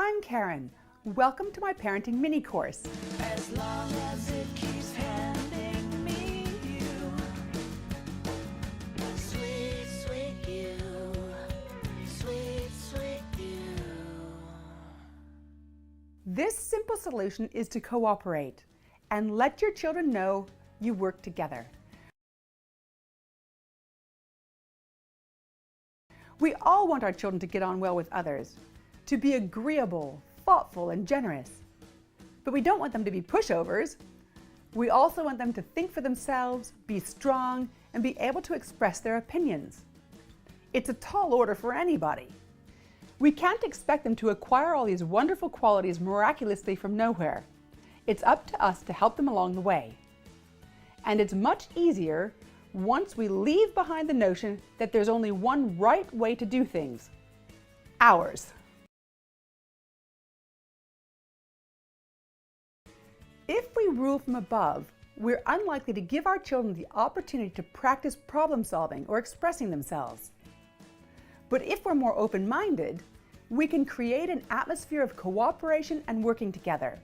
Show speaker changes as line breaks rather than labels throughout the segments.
I'm Karen. Welcome to my parenting mini course.
As long as it keeps handing me you. Sweet, sweet you. Sweet, sweet you.
This simple solution is to cooperate and let your children know you work together. We all want our children to get on well with others, to be agreeable, thoughtful, and generous. But we don't want them to be pushovers. We also want them to think for themselves, be strong, and be able to express their opinions. It's a tall order for anybody. We can't expect them to acquire all these wonderful qualities miraculously from nowhere. It's up to us to help them along the way. And it's much easier once we leave behind the notion that there's only one right way to do things: ours. If we rule from above, we're unlikely to give our children the opportunity to practice problem solving or expressing themselves. But if we're more open-minded, we can create an atmosphere of cooperation and working together,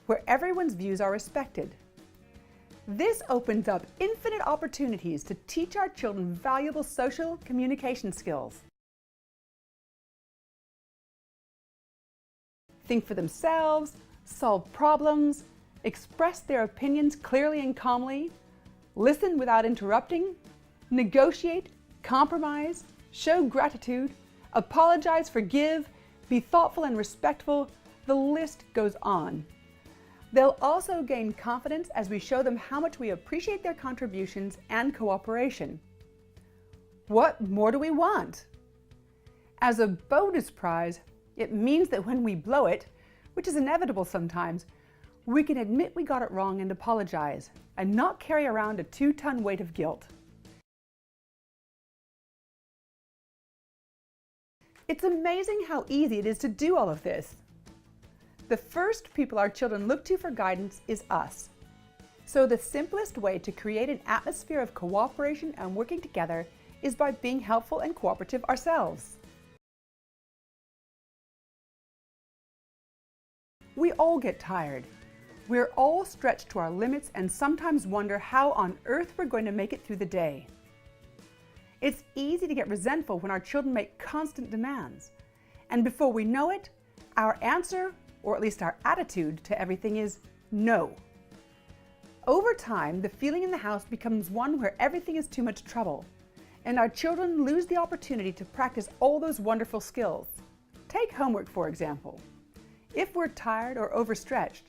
where everyone's views are respected. This opens up infinite opportunities to teach our children valuable social communication skills. Think for themselves, solve problems, express their opinions clearly and calmly, listen without interrupting, negotiate, compromise, show gratitude, apologize, forgive, be thoughtful and respectful. The list goes on. They'll also gain confidence as we show them how much we appreciate their contributions and cooperation. What more do we want? As a bonus prize, it means that when we blow it, which is inevitable sometimes, we can admit we got it wrong and apologize, and not carry around a 2-ton weight of guilt. It's amazing how easy it is to do all of this. The first people our children look to for guidance is us. So the simplest way to create an atmosphere of cooperation and working together is by being helpful and cooperative ourselves. We all get tired. We're all stretched to our limits and sometimes wonder how on earth we're going to make it through the day. It's easy to get resentful when our children make constant demands. And before we know it, our answer, or at least our attitude to everything, is no. Over time, the feeling in the house becomes one where everything is too much trouble, and our children lose the opportunity to practice all those wonderful skills. Take homework, for example. If we're tired or overstretched,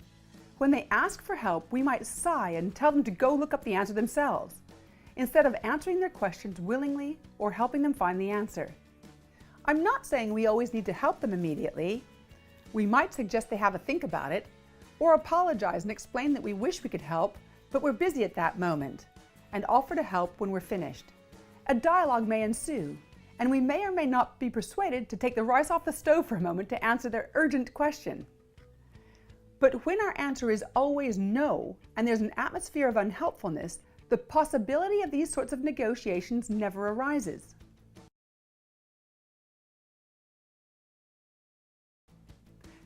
when they ask for help, we might sigh and tell them to go look up the answer themselves, instead of answering their questions willingly or helping them find the answer. I'm not saying we always need to help them immediately. We might suggest they have a think about it, or apologize and explain that we wish we could help, but we're busy at that moment, and offer to help when we're finished. A dialogue may ensue, and we may or may not be persuaded to take the rice off the stove for a moment to answer their urgent question. But when our answer is always no, and there's an atmosphere of unhelpfulness, the possibility of these sorts of negotiations never arises.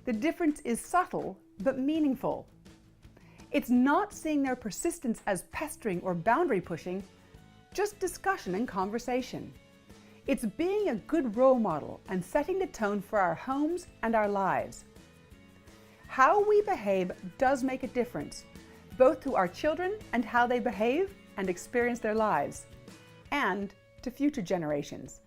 The difference is subtle, but meaningful. It's not seeing their persistence as pestering or boundary pushing, just discussion and conversation. It's being a good role model and setting the tone for our homes and our lives. How we behave does make a difference, both to our children and how they behave and experience their lives, and to future generations.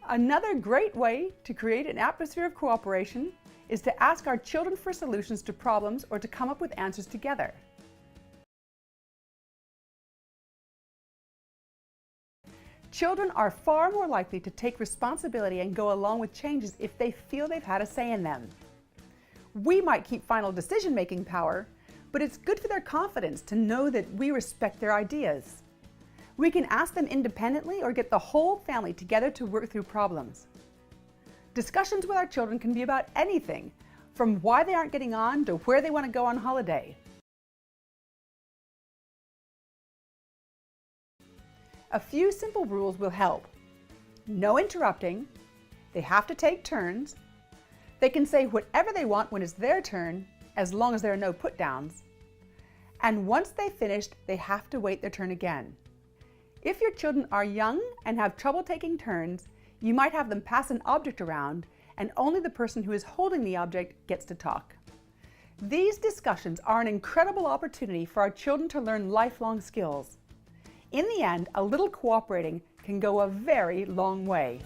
Another great way to create an atmosphere of cooperation is to ask our children for solutions to problems or to come up with answers together. Children are far more likely to take responsibility and go along with changes if they feel they've had a say in them. We might keep final decision-making power, but it's good for their confidence to know that we respect their ideas. We can ask them independently or get the whole family together to work through problems. Discussions with our children can be about anything, from why they aren't getting on to where they want to go on holiday. A few simple rules will help. No interrupting. They have to take turns. They can say whatever they want when it's their turn, as long as there are no put-downs. And once they've finished, they have to wait their turn again. If your children are young and have trouble taking turns, you might have them pass an object around, and only the person who is holding the object gets to talk. These discussions are an incredible opportunity for our children to learn lifelong skills. In the end, a little cooperating can go a very long way.